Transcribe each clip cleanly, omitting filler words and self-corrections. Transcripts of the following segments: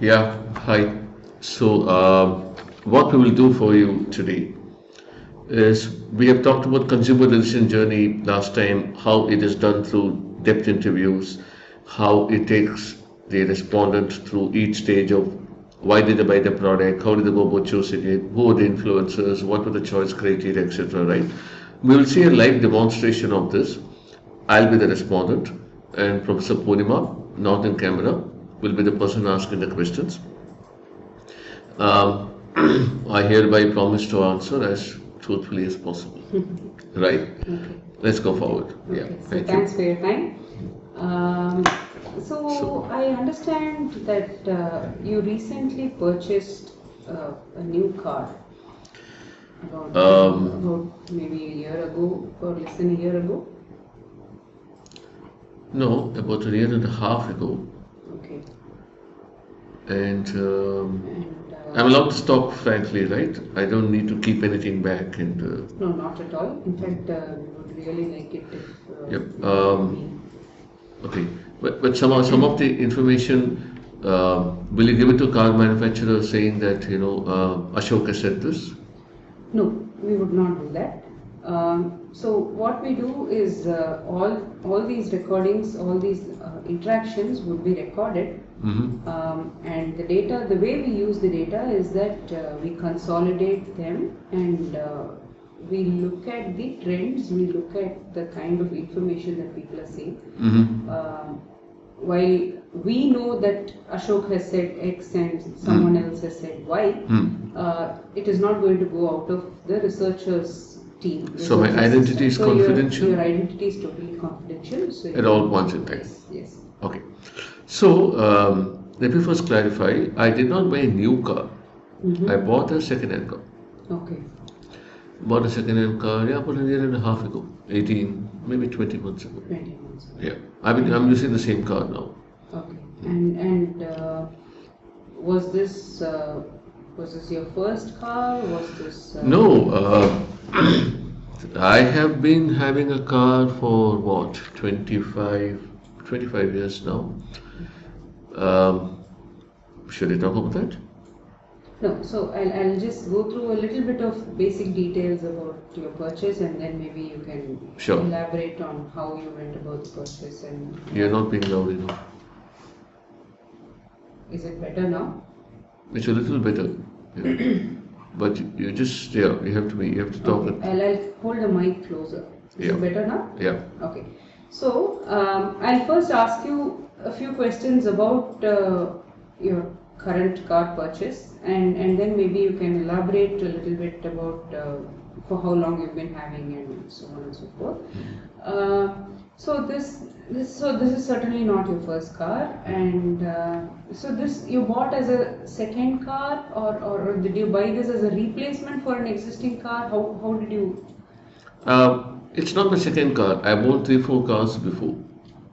Yeah, hi. So, what we will do for you today is we have talked about consumer decision journey last time, how it is done through depth interviews, how it takes the respondent through each stage of why did they buy the product, how did they go about choosing it, who were the influencers, what were the choice criteria, etc. Right? We will see a live demonstration of this. I'll be the respondent, and Professor Purnima, not in camera, will be the person asking the questions. Um, I hereby promise to answer as truthfully as possible. Right? Okay. Let's go forward. Yeah, Okay. So thank thanks you. for your time. Um, So, so I understand that you recently purchased a new car um, about maybe a year ago or less than a year ago. no, about a year and a half ago, Okay. and And I'm allowed to talk frankly, right? I don't need to keep anything back. And no, not at all. In fact, we would really like it if yep. maybe. Okay, but some of the information, will you give it to car manufacturer saying that Ashok has said this? No, we would not do that. So what we do is all these recordings, all these interactions would be recorded, Mm-hmm. and the data. The way we use the data is that we consolidate them and we look at the trends. We look at the kind of information that people are saying. Mm-hmm. While we know that Ashok has said X and someone else has said Y, it is not going to go out of the researcher's team. So my researcher's identity system. is So confidential? Your identity is totally confidential. So At all points in time. Yes, yes. Okay. So let me first clarify. I did not buy a new car. I bought a second-hand car. Okay. Bought a second-hand car, yeah, about a year and a half ago, 18, maybe 20 months ago. 20 months. Yeah. I'm using the same car now. Okay. And was this your first car? Was this No, I have been having a car for what, 25 years now. Um, should I talk about that? No, so I'll just go through a little bit of basic details about your purchase and then maybe you can Sure. elaborate on how you went about the purchase and You're not being loud enough. is it better now? It's a little better. Yeah. But you just, yeah, you have to talk. Okay, I'll hold the mic closer. Is Yeah. it better now? Yeah. Okay. So I'll first ask you a few questions about your current car purchase and then maybe you can elaborate a little bit about for how long you've been having and so on and so forth. So this is certainly not your first car, and so this you bought as a second car, or did you buy this as a replacement for an existing car? How did you? It's not my second car. I bought 3, 4 cars before.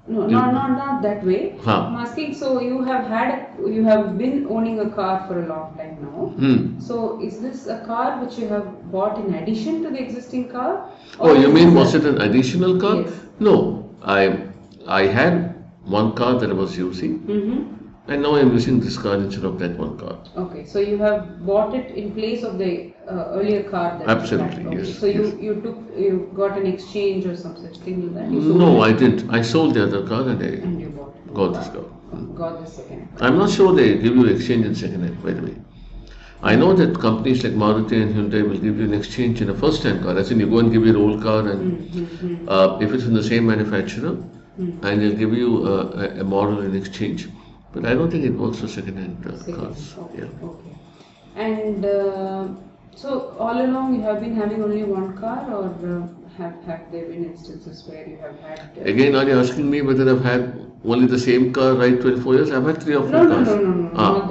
No, not that way. Huh. I'm asking. So you have been owning a car for a long time now. So is this a car which you have bought in addition to the existing car? Oh, you is mean this was it an additional car? Yes. No, I had one car that I was using, and now I'm using this car instead of that one car. Okay, so you have bought it in place of the earlier car that Absolutely, you had. Okay. yes, So yes. you got an exchange or some such thing like that? You sold No, it I didn't. I sold the other car and I and you bought it. got this car. Got the second. I'm not sure they give you exchange in second hand, by the way. I know that companies like Maruti and Hyundai will give you an exchange in a first hand car. As in, you go and give your old car, and if it's in the same manufacturer, and they'll give you a model in exchange. But I don't think it works for second hand cars. Okay. Yeah. Okay. And so all along you have been having only one car, or have there been instances where you have had? Again, are you asking me whether I've had only the same car, right, 24 years? I've had 3 or 4 cars. No.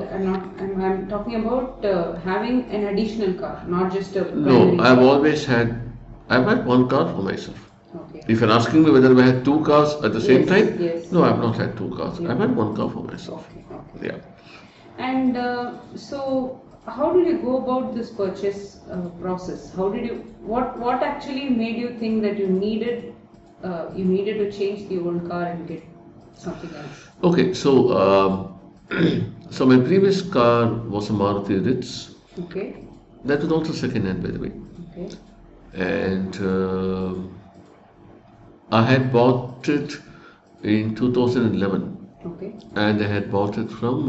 I'm talking about having an additional car, not just a primary No, I've car. always had, I've had one car for myself. Okay. If you're asking me whether I had 2 cars at the same Yes, time, yes. no, I've not had 2 cars. Yeah. I've had one car for myself. Okay. Yeah. And so, how did you go about this purchase process? How did you? What actually made you think that you needed to change the old car and get something else? Okay, so So my previous car was a Maruti Ritz. Okay. That was also second hand, by the way. Okay. And I had bought it in 2011. Okay. And I had bought it from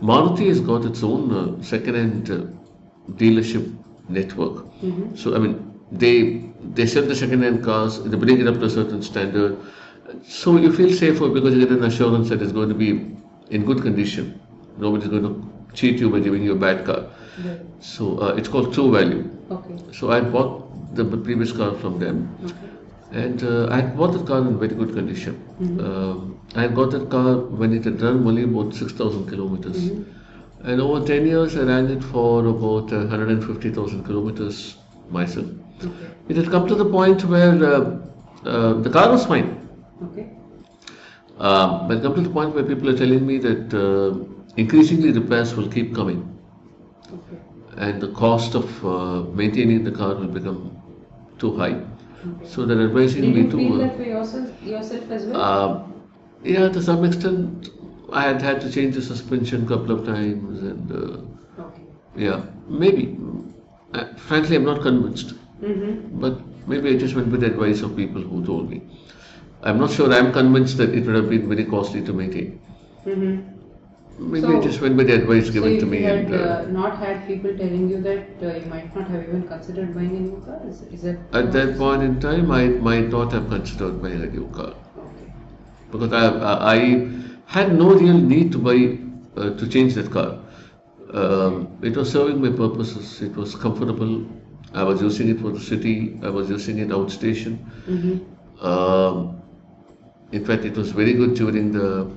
Maruti has got its own second-hand dealership network. So I mean, they sell the second-hand cars, they bring it up to a certain standard, so you feel safer because you get an assurance that it's going to be in good condition. Nobody's going to cheat you by giving you a bad car. Yeah. So it's called True Value. Okay. So I had bought the previous car from them. Okay. And I had bought the car in very good condition. I had got that car when it had run only about 6,000 kilometers. And over 10 years, I ran it for about 150,000 kilometers myself. Okay. It had come to the point where the car was fine. Okay. But it come to the point where people are telling me that increasingly repairs will keep coming. Okay. And the cost of maintaining the car will become too high. Okay. So they're advising Did me you to. feel that for yourself as well? Yeah, to some extent, I had had to change the suspension a couple of times, and Okay. yeah, maybe. Frankly, I'm not convinced, but maybe I just went with the advice of people who told me. I'm not sure I'm convinced that it would have been very costly to maintain. Maybe I just went with the advice given to me. So if you And had not had people telling you that, you might not have even considered buying a new car? Is that at that point in time, I might not have considered buying a new car. Okay. Because I had no real need to buy to change that car. It was serving my purposes. It was comfortable. I was using it for the city. I was using it outstation. In fact, it was very good during the.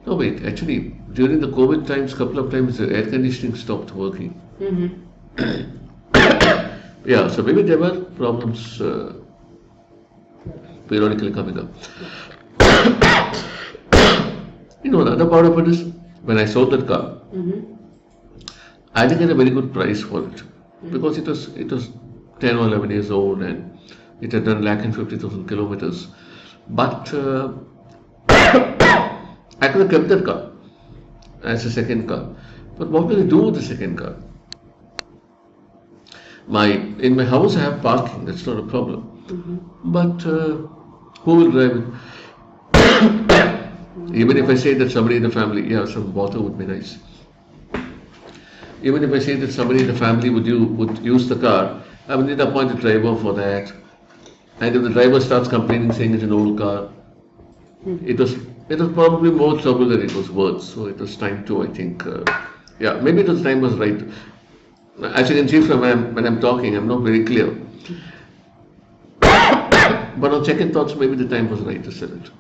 No, wait. Actually, during the COVID times, couple of times the air conditioning stopped working. Yeah, so maybe there were problems periodically coming up. You know, the other part of it is when I sold that car, I didn't get a very good price for it because it was 10 or 11 years old and it had done 150,000 kilometers. But I could have kept that car as a second car. But what will I do with the second car? In my house I have parking, that's not a problem. But who will drive it? Even if I say that somebody in the family, yeah, some water would be nice. Even if I say that somebody in the family would use the car, I would need to appoint a driver for that. And if the driver starts complaining, saying it's an old car, it was probably more trouble than it was worth. So it was time to, I think, yeah, maybe the time was right. As you can see from when I'm talking, I'm not very clear. But on second thoughts, maybe the time was right to sell it.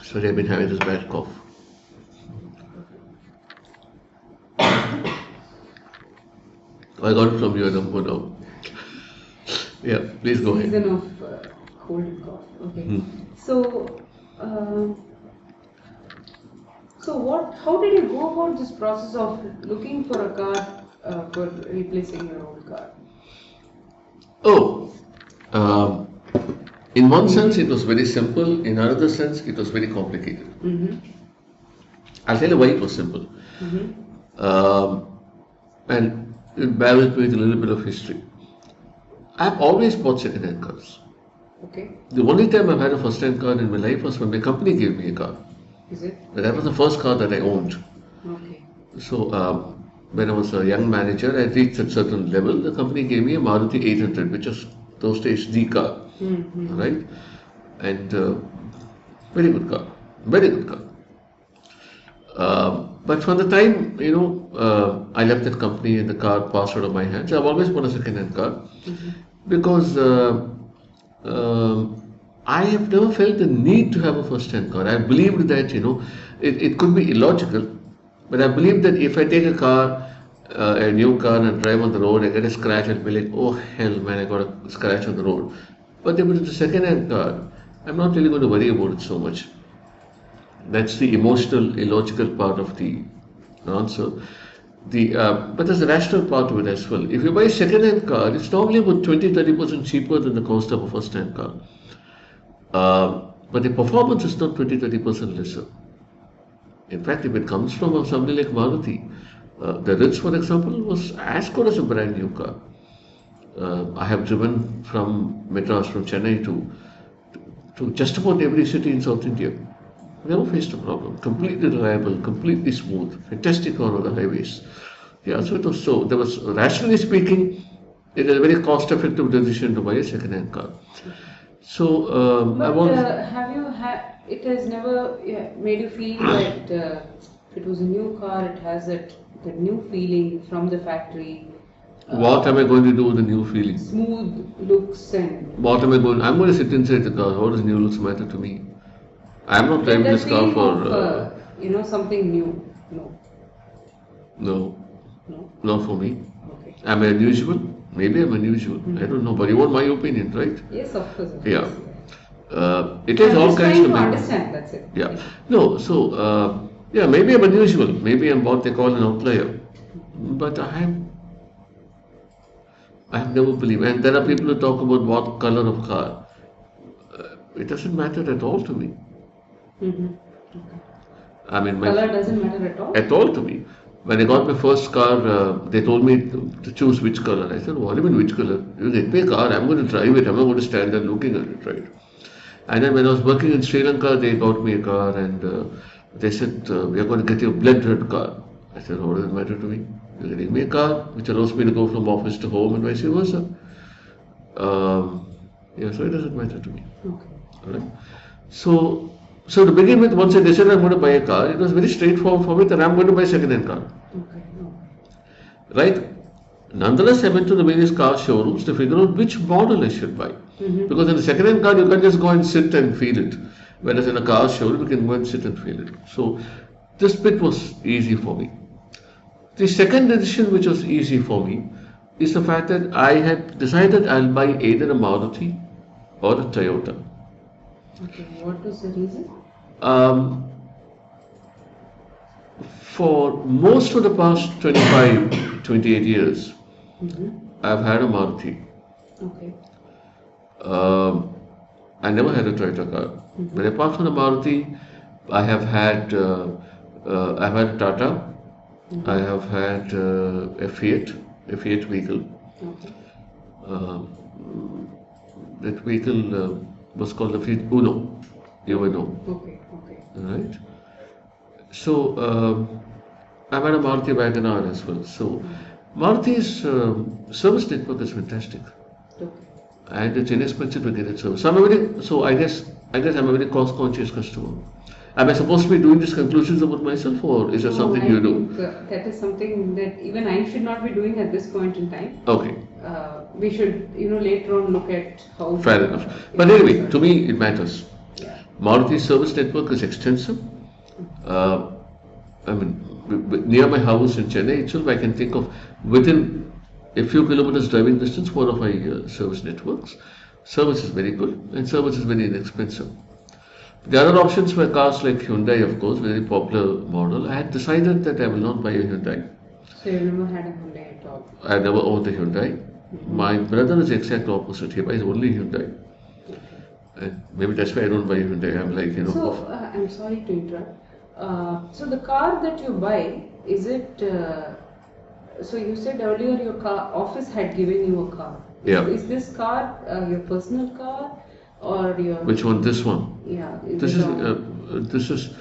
Sorry, I've been having this bad cough. I got it from your number now. Yeah, please go ahead. Season of cold and cough. Okay. So, how did you go about this process of looking for a car for replacing your old car? Oh, in one sense it was very simple. In another sense, it was very complicated. I'll tell you why it was simple. And bear with me with a little bit of history. I've always bought second-hand cars. Okay. The only time I've had a first-hand car in my life was when my company gave me a car. Is it? But that was the first car that I owned. Okay. So when I was a young manager, I reached a certain level. The company gave me a Maruti 800, which was those days the car, right? And very good car, very good car. But from the time I left that company and the car passed out of my hands, I've always bought a second-hand car because I have never felt the need to have a first-hand car. I believed that it could be illogical, but I believe that if I take a car, a new car, and drive on the road, I get a scratch, I'll be like, oh hell man, I got a scratch on the road. But if it's a second-hand car, I'm not really going to worry about it so much. That's the emotional, illogical part of the answer. But there's a rational part to it as well. If you buy a second-hand car, it's normally about 20-30% cheaper than the cost of a first-hand car. but the performance is not 20-30% lesser. In fact, if it comes from somebody like Maruti, the Ritz, for example, was as good as a brand new car. I have driven from Madras, from Chennai to just about every city in South India. Never faced a problem. Completely reliable, completely smooth, fantastic on the highways. Yeah, so it was so. There was, rationally speaking, it is a very cost-effective decision to buy a second-hand car. So I But want. have you had? It has never made you feel that if it was a new car, it has that new feeling from the factory. What am I going to do with the new feeling? Smooth looks and What am I going? I'm going to sit inside the car. How does new looks matter to me? I'm not driving that this car feeling for. of something new. No, No, no. not for me. Okay. Am I unusual? Maybe I'm unusual. I don't know, but you want my opinion, right? Yes, of course. Of Yeah. course. It is I'm all just kinds trying of to things. understand. That's it. Yeah. No, so yeah, maybe I'm unusual. Maybe I'm what they call an outlier. But I have never believed. And there are people who talk about what color of car. It doesn't matter at all to me. Mm-hmm. I mean, Color doesn't matter at all. at all to me. When I got my first car, they told me to choose which color. I said, what do you mean which color? You get me a car, I'm going to drive it. I'm not going to stand there looking at it, right? And then when I was working in Sri Lanka, they got me a car and they said, we are going to get you a blood red car. I said, what does it matter to me? You're getting me a car, which allows me to go from office to home and vice versa. Yeah, so it doesn't matter to me. Okay. All right? So to begin with, once I decided I'm going to buy a car, it was very straightforward for me that I'm going to buy a second-hand car. Okay. No. Right? Nonetheless, I went to the various car showrooms to figure out which model I should buy. Because in a second-hand car, you can just go and sit and feel it. Whereas in a car showroom, you can go and sit and feel it. So this bit was easy for me. The second decision, which was easy for me, is the fact that I had decided I'll buy either a Maruti or a Toyota. Okay. What was the reason? For most of the past 25, 28 years, I've had a Maruti. Okay. I never had a Toyota car. But apart from the Maruti, I have had I've had Tata. I have had a Fiat vehicle. Okay. That vehicle was called the Fiat Uno. You will know, Okay. Okay. right? So I've had a Maruti Wagon as well. So Maruti's service network is fantastic. Okay. And it's inexpensive to get it service. So I guess I'm a very cost conscious customer. Am I supposed to be doing these conclusions about myself, or is that something I you do? think, that is something that even I should not be doing at this point in time. Okay, We should, later on look at how. fair enough. But anyway, to me it matters. Yeah. Maruti's service network is extensive. I mean, near my house in Chennai itself, I can think of within a few kilometers driving distance, 4 or 5 service networks. Service is very good and service is very inexpensive. The other options were cars like Hyundai, of course, very popular model. I had decided that I will not buy a Hyundai. So you never had a Hyundai at all? I never owned a Hyundai. My brother is the exact opposite. He buys only Hyundai. And maybe that's why I don't buy a Hyundai. I'm like, So I'm sorry to interrupt. So the car that you buy, is it? So you said earlier your office had given you a car. Yeah. Is this car your personal car or your? Which one? This one. Yeah. This is.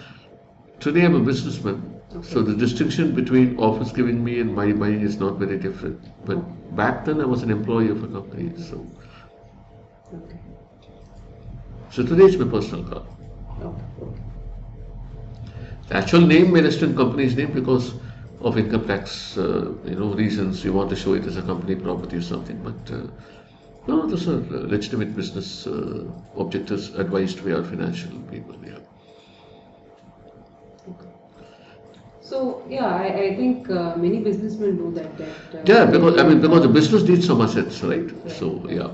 Today I'm a businessman. Okay. So the distinction between office giving me and my buying is not very different. But back then I was an employee of a company. So. Okay. So today it's my personal car. Okay. The actual name may rest in company's name because of income tax, reasons. You want to show it as a company property or something. But no, those are legitimate business objectives advised by our financial people. Yeah. Okay. So yeah, I think many businessmen do that. Yeah, because the business needs some assets, right? So yeah.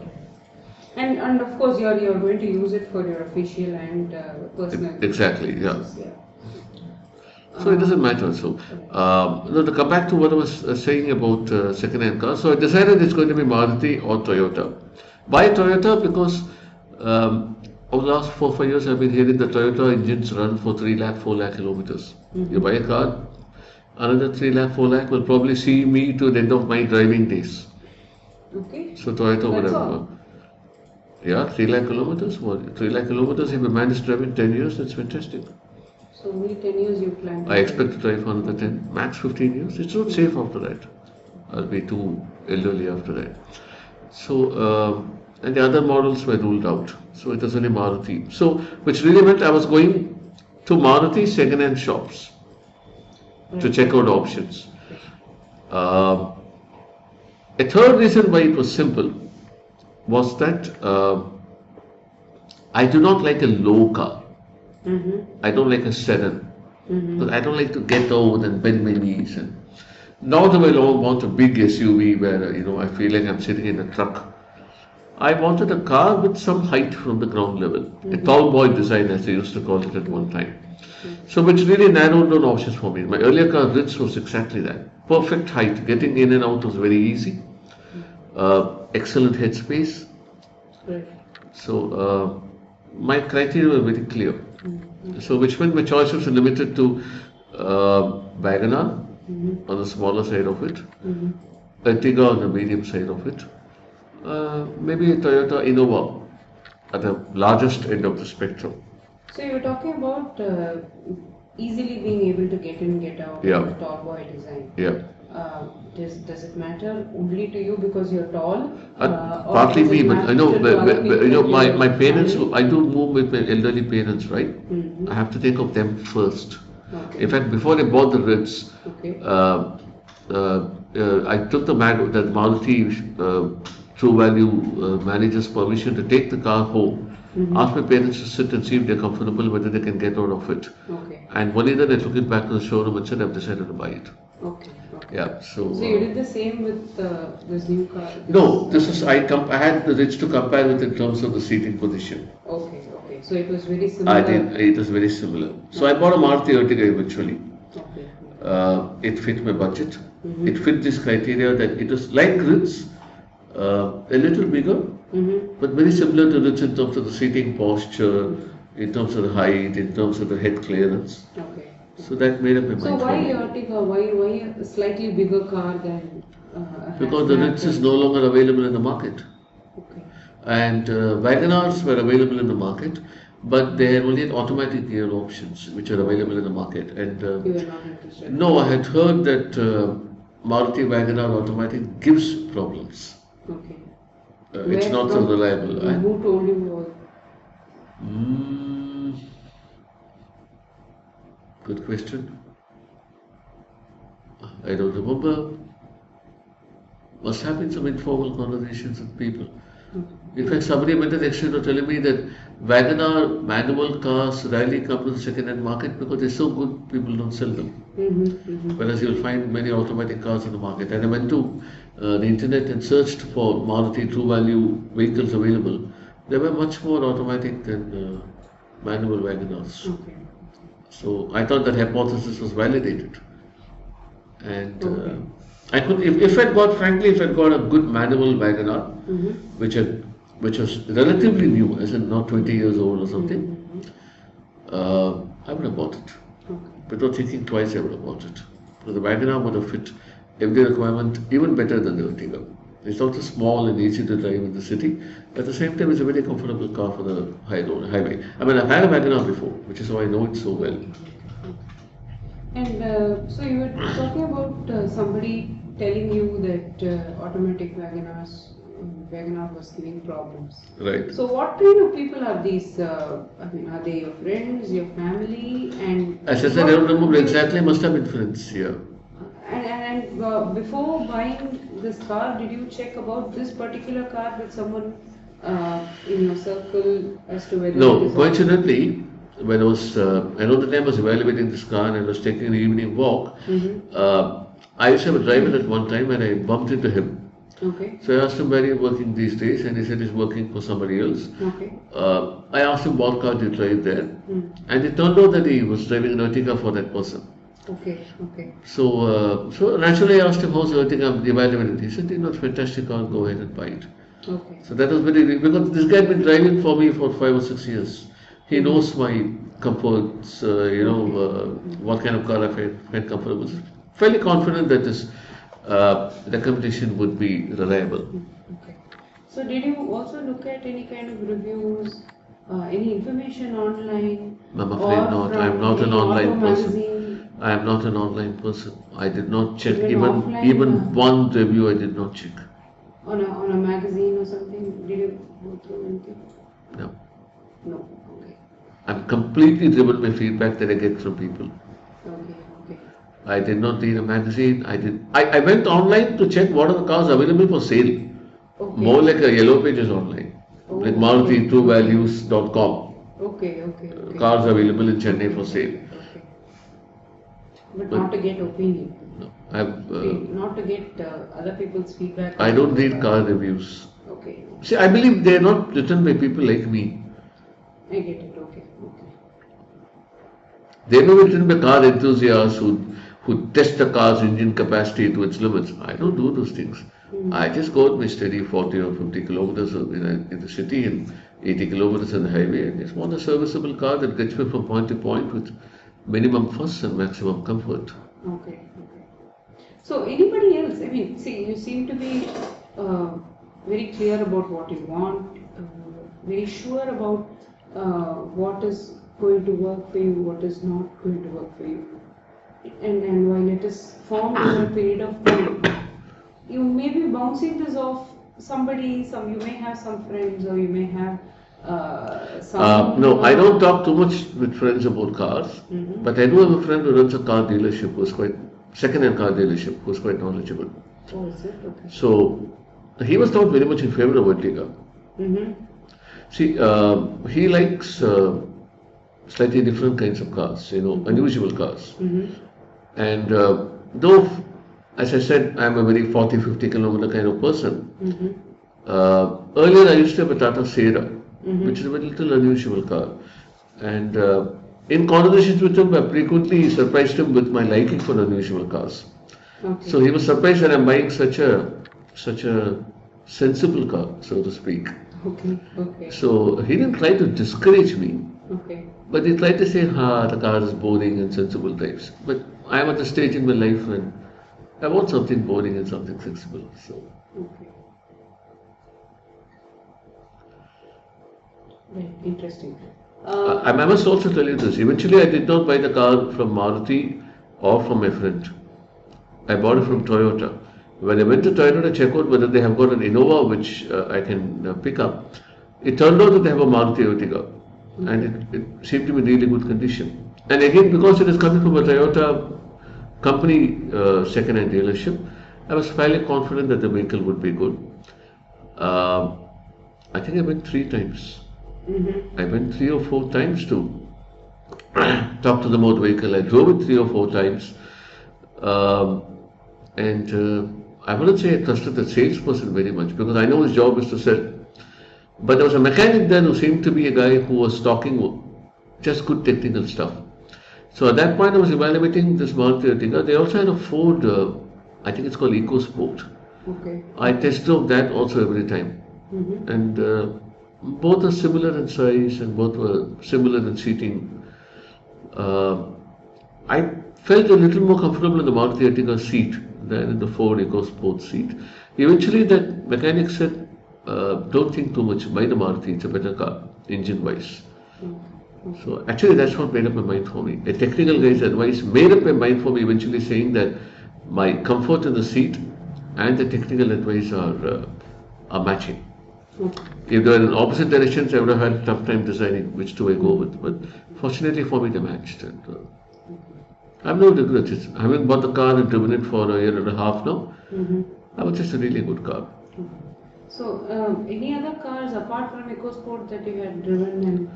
And of course you're going to use it for your official and personal. Exactly. Yeah. uses, yeah. So it doesn't matter. So, to come back to what I was saying about second-hand cars, so I decided it's going to be Maruti or Toyota. Why Toyota? Because over the last 4 5 years, I've been hearing the Toyota engines run for 3 lakh, 4 lakh kilometers. You buy a car, another 3 lakh, 4 lakh will probably see me to the end of my driving days. Okay. So Toyota would That's have, all. yeah, 3 lakh kilometers. What? 3 lakh kilometers, if we manage to drive in 10 years, that's fantastic. So only 10 years you plan to I drive. expect to drive for another 10, max 15 years. It's not safe after that. I'll be too elderly after that. So, and the other models were ruled out. So it was only Maruti. So, which really meant I was going to Maruti second-hand shops to check out options. Uh, a third reason why it was simple was that I do not like a low car. I don't like a sedan. Because I don't like to get out and bend my knees. And now do I want a big SUV where I feel like I'm sitting in a truck. I wanted a car with some height from the ground level, a tall boy design as they used to call it at one time. So which really narrowed down options for me. My earlier car Ritz was exactly that. Perfect height, getting in and out was very easy. Excellent headspace. Right. So my criteria were very clear. So which meant my choices were limited to Wagoner on the smaller side of it, Ertiga on the medium side of it, maybe a Toyota Innova at the largest end of the spectrum. So you're talking about easily being able to get in, get out, Yeah. the tall boy design. Yeah. Does it matter only to you because you're tall? Or Partly does me, it but I know, matter to other people my that you're parents, handling? I do move with my elderly parents, right? I have to think of them first. Okay. In fact, before I bought the Ritz, Okay. I took the Maruti True Value manager's permission to take the car home. Asked my parents to sit and see if they're comfortable, whether they can get out of it. Okay. And only then I took it back to the showroom and said, I've decided to buy it. Okay. Okay. Yeah, so. So you did the same with this new car? No, this is, I had the Ritz to compare with in terms of the seating position. Okay. Okay. So it was very similar. I did, it was very similar. So I bought a Maruti Ertiga eventually. Okay. It fit my budget. It fit this criteria that it was like Ritz, a little bigger, but very similar to Ritz in terms of the seating posture, in terms of the height, in terms of the head clearance. Okay. So that made up my So mind. why for me. Ertiga? Why a slightly bigger car than Because the Ritz is no longer available in the market. Okay. And Wagonars were available in the market, but they had only automatic gear options which are available in the market. And You were not interested. no, I had heard that Maruti Wagoner automatic gives problems. Okay. It's Where not so from? reliable. Who told you all? Good question. I don't remember. Must have been some informal conversations with people. In fact, somebody went to the extent of telling me that Wagoner manual cars rarely come to the second-hand market because they're so good, people don't sell them. Whereas you'll find many automatic cars in the market. And I went to the internet and searched for Maruti True Value vehicles available. There were much more automatic than manual Wagoners. Okay. So I thought that hypothesis was validated. And I could, if I'd got, frankly, if I'd got a good manual Wagoner, which was relatively new, as in not 20 years old or something, I would have bought it. Okay. Without thinking twice, I would have bought it. Because the Wagoner would have fit every requirement even better than the Ertiga. It's not so small and easy to drive in the city. At the same time, it's a very comfortable car for the highway. I mean, I've had a Wagoner before, which is why I know it so well. And so you were talking about somebody telling you that automatic Wagoner was giving problems. Right. So what kind of people are these? I mean, are they your friends, your family? And As I said, I don't remember exactly, must have been friends, yeah. And before buying this car, did you check about this particular car with someone in your circle as to whether it No, is coincidentally, when I was, I know the time I was evaluating this car and I was taking an evening walk, I used to have a driver at one time and I bumped into him. Okay. So I asked him where he's working these days and he said he's working for somebody else. Okay. I asked him what car did he drive there and it turned out that he was driving an Ertiga for that person. Okay. Okay. So naturally I asked him how's the Ertiga evaluated. He said, you know, it's a fantastic car, go ahead and buy it. Okay. So that was very, because this guy had been driving for me for 5 or 6 years. He knows my comforts, what kind of car I find comfortable. Fairly confident that this recommendation would be reliable. Okay. So did you also look at any kind of reviews, any information online, I'm or afraid not. I'm from not an any auto online person. magazine, I am not an online person. I did not check even even offline, even one review. I did not check. on a magazine or something? Did you go through anything? No. No. Okay. I'm completely driven by feedback that I get from people. Okay. Okay. I did not read a magazine. I went online to check what are the cars available for sale. Okay. More like a yellow pages online. Oh, Like okay. MarutiTrueValues.com. Okay. Okay. Okay. Cars available in Chennai for sale. Okay. But not to get opinion. No, Not to get other people's feedback. I don't read car reviews. Okay. See, I believe they are not written by people like me. I get it. Okay. Okay. They may be written by car enthusiasts who test the car's engine capacity to its limits. I don't do those things. I just go with my steady 40 or 50 kilometers in the city and 80 kilometers on the highway. I just want a serviceable car that gets me from point to point with minimum fuss and maximum comfort. Okay. Okay. So anybody else? I mean, see, you seem to be very clear about what you want, very sure about what is going to work for you, what is not going to work for you. And while it is formed over a period of time, you may be bouncing this off somebody. You may have some friends, or you may have some. No, I don't talk too much with friends about cars, but I do have a friend who runs a car dealership secondhand car dealership, who's quite knowledgeable. Oh, is it? Okay. So he was not very much in favor of Ertiga. See, he likes slightly different kinds of cars, unusual cars. And though, as I said, I'm a very 40-50 kilometer kind of person. Earlier, I used to have a Tata Sierra, which is a little unusual car. And in conversations with him, I frequently surprised him with my liking for unusual cars. Okay. So he was surprised that I'm buying such a sensible car, so to speak. Okay. Okay. So he didn't try to discourage me, Okay. but he tried to say, the car is boring and sensible types. But I'm at a stage in my life when I want something boring and something sensible. So. Okay. Very interesting. I must also tell you this. Eventually, I did not buy the car from Maruti or from my friend. I bought it from Toyota. When I went to Toyota to check out whether they have got an Innova which I can pick up, it turned out that they have a Maruti Ertiga, and it seemed to be in really good condition. And again, because it is coming from a Toyota company second-hand dealership, I was fairly confident that the vehicle would be good. I think I went 3 times. I went 3 or 4 times to talk to them about the vehicle. I drove it 3 or 4 times. And I wouldn't say I trusted the salesperson very much because I know his job is to sell. But there was a mechanic there who seemed to be a guy who was talking just good technical stuff. So at that point I was evaluating this Maruti Ertiga. They also had a Ford, I think it's called EcoSport. Okay. I test drove that also every time. And both are similar in size and both were similar in seating. I felt a little more comfortable in the Maruti Ertiga seat than in the Ford EcoSport seat. Eventually that mechanic said, don't think too much, buy the Maruti, it's a better car, engine wise. So actually that's what made up my mind for me. A technical guy's advice made up my mind for me, eventually saying that my comfort in the seat and the technical advice are matching. If they were in opposite directions, I would have had a tough time deciding which two I go with. But fortunately for me, they matched. And I have no regrets. Having bought the car and driven it for a year and a half now, I was just a really good car. So, any other cars apart from EcoSport that you had driven? And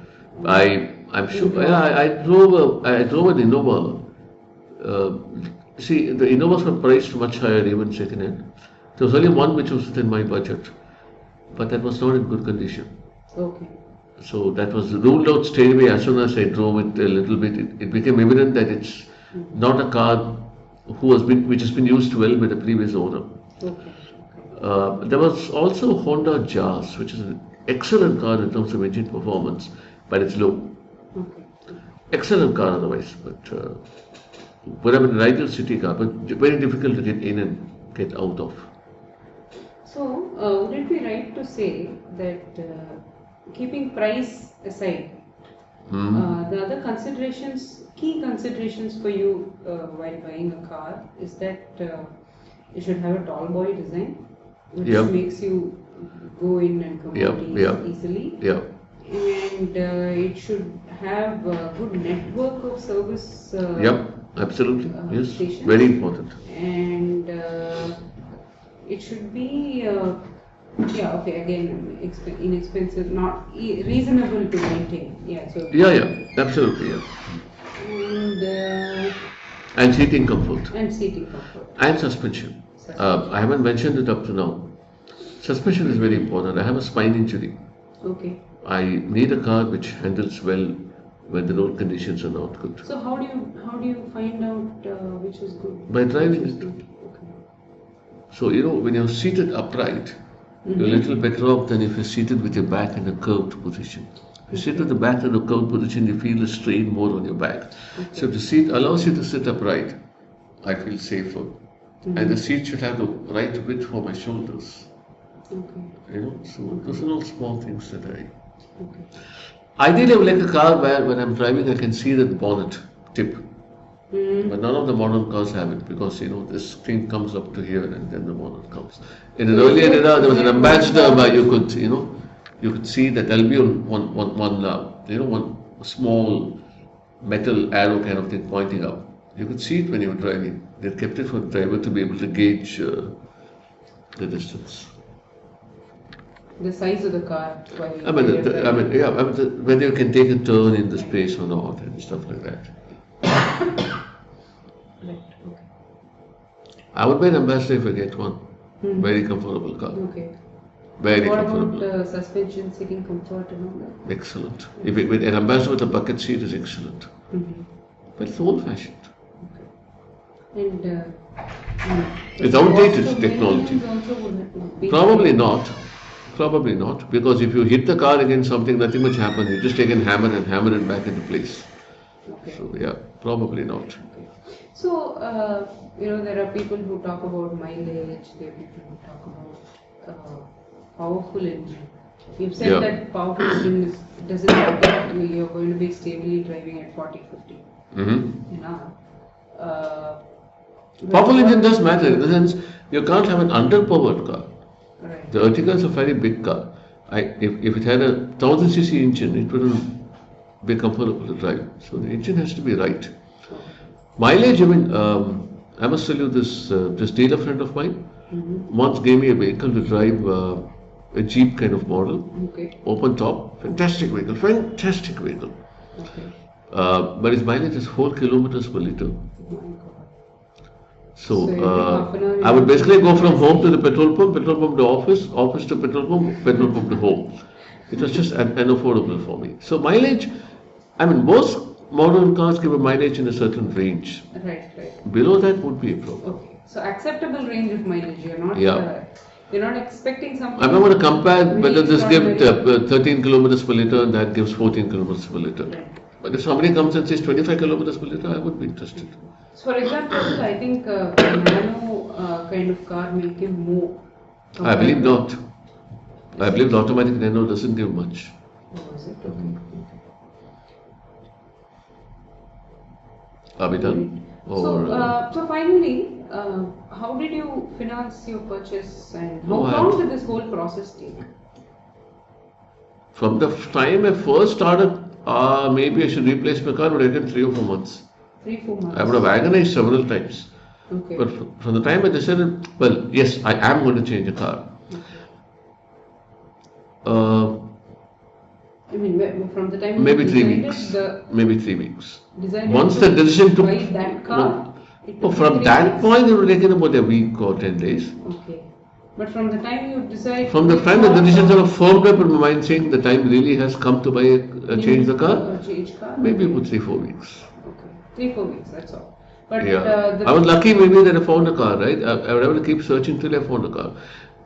I'm sure. Yeah, I drove an Innova. See, the Innovas were priced much higher, even second hand. There was only one which was within my budget, but that was not in good condition. Okay. So that was ruled out straight away as soon as I drove it a little bit. It became evident that it's not a car which has been used well by the previous owner. Okay. There was also Honda Jazz, which is an excellent car in terms of engine performance, but it's low. Okay. Excellent car otherwise, but would have been an ideal city car, but very difficult to get in and get out of. So, would it be right to say that keeping price aside, the other considerations, key considerations for you while buying a car is that it should have a tall boy design, which Yep. makes you go in and come Yep, out yep. easily. Yeah, And it should have a good network of service yep, absolutely. Yes, stations. very important. And it should be yeah, okay, again, inexpensive, not reasonable to maintain. Yeah, so Yeah, absolutely. Yeah, and and seating comfort seating comfort. and suspension. I haven't mentioned it up to now. Suspension is very important. I have a spine injury. Okay. I need a car which handles well when the road conditions are not good. So how do you find out which is good? By driving Which is it. good? Okay. So when you're seated upright, you're a little better off than if you're seated with your back in a curved position. If you sit with the back in a curved position, you feel the strain more on your back. So if the seat allows you to sit upright, I feel safer. And the seat should have the right width for my shoulders. Okay. So those are all small things that I. Okay. Ideally, I would like a car where when I'm driving, I can see the bonnet tip. But none of the modern cars have it because this screen comes up to here and then the bonnet comes. In an earlier era, there was an ambassador where you could see that there'll be one small metal arrow kind of thing pointing up. You could see it when you were driving. They kept it for the driver to be able to gauge the distance. The size of the car. Whether you can take a turn in the space or not and stuff like that. Right. Okay. I would be an ambassador if I get one. Very comfortable car. Okay. Very What comfortable. about suspension, sitting comfort, and all that? Excellent. If with an ambassador with a bucket seat is excellent. But it's old fashioned. And It's the outdated cost of technology. maintenance also would be Probably not. Probably not. Because if you hit the car against something, nothing much happens. You just take a hammer and hammer it back into place. Okay. So yeah, probably not. So, there are people who talk about mileage, there are people who talk about powerful engine. You've said Yeah. that powerful engine doesn't matter to you're going to be stably driving at 40-50 an hour. But Powerful engine what- does matter in the sense you can't have an underpowered car. Right. The Ertiga is a very big car. If it had a 1000cc engine, it wouldn't be comfortable to drive. So the engine has to be right. Mileage, I must tell you this dealer friend of mine once gave me a vehicle to drive a Jeep kind of model, Okay. open top, fantastic vehicle. Okay. But his mileage is 4 kilometers per liter. Oh my God. So So every half an hour I you would have basically to- go from home to the petrol pump to office to petrol pump to home. It was just unaffordable for me. So mileage, most modern cars give a mileage in a certain range. Right. Below that would be a problem. Okay. So acceptable range of mileage. Yeah. You're not expecting something. I'm not going to compare whether this gives extraordinary. 13 kilometers per liter and that gives 14 kilometers per liter. Right. But if somebody comes and says 25 kilometers per liter, I would be interested. So for example, I think a nano kind of car may give more. I believe not. I believe the automatic Nano doesn't give much. Oh, is it? Okay. Are we done? So finally, how did you finance your purchase and how No, I- long did this whole process take? From the time I first started, maybe I should replace my car, but I did 3 or 4 months. 3-4 months. I would have agonized several times. Okay. But from the time I decided, well, yes, I am going to change a car. From the time Maybe you 3 decided weeks. the Maybe 3 weeks. decided Once to the decision took. buy that car, it took From 3 that weeks? point, it would have taken about a week or 10 days. Okay. But from the time you decide. From the time the decision sort of formed up in my mind, saying the time really has come to change the car, Change car. maybe Okay. about 3-4 weeks. Okay. 3-4 weeks. That's all. But Yeah, I was lucky maybe that I found a car, right? I would have to keep searching till I found a car.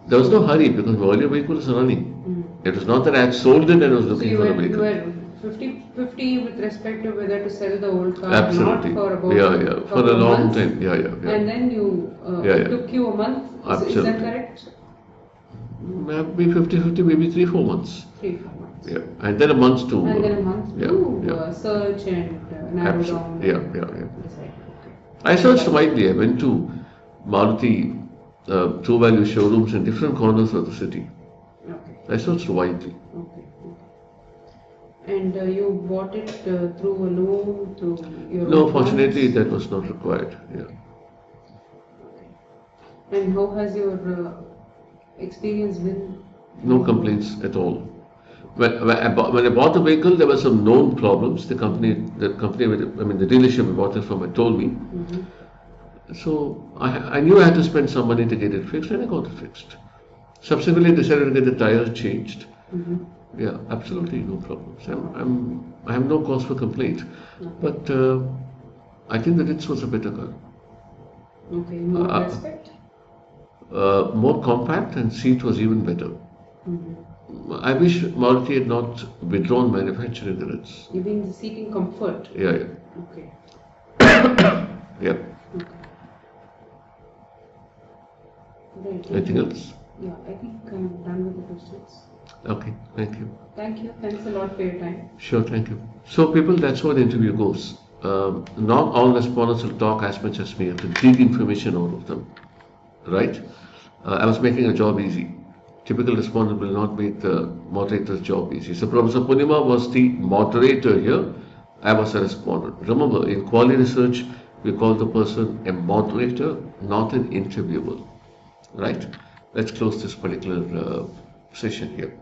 There was no hurry because my earlier vehicle was running. It was not that I had sold it and I was So looking you for a were, you vehicle. were 50-50 with respect to whether to sell the old car, Absolutely. not for about Yeah. For couple a of long months, time. Yeah. and then you Yeah. it took you a month. Is that Absolutely. correct? Maybe 50-50, maybe 3-4 months. 3-4 months. Yeah. And then a month to. And then a month to Yeah. search and narrow down. Absolutely. and Yeah. Decide. Okay. I searched widely. I went to Maruti True Value showrooms in different corners of the city. Okay. I searched widely. Okay. And you bought it through a loan, through your No, own fortunately, funds? that was not required. Yeah. And how has your experience been? No complaints at all. When I bought the vehicle, there were some known problems. The dealership I bought it from had told me. So I knew I had to spend some money to get it fixed, and I got it fixed. Subsequently, I decided to get the tires changed. Yeah, absolutely no problems. I have no cause for complaint. But I think the Ritz was a better car. Okay, more respect? More compact, and seat was even better. I wish Maruti had not withdrawn manufacturing the Ritz. You mean the seating comfort? Yeah. Okay. Yeah. Right. Anything else? Yeah, I think I'm done with the questions. Okay, thank you. Thank you. Thanks a lot for your time. Sure, thank you. So, people, that's how the interview goes. Not all respondents will talk as much as me. You have to dig information out of them. Right? I was making a job easy. Typical respondent will not make the moderator's job easy. So, Professor Punima was the moderator here. I was a respondent. Remember, in quality research, we call the person a moderator, not an interviewer. Right? Let's close this particular session here.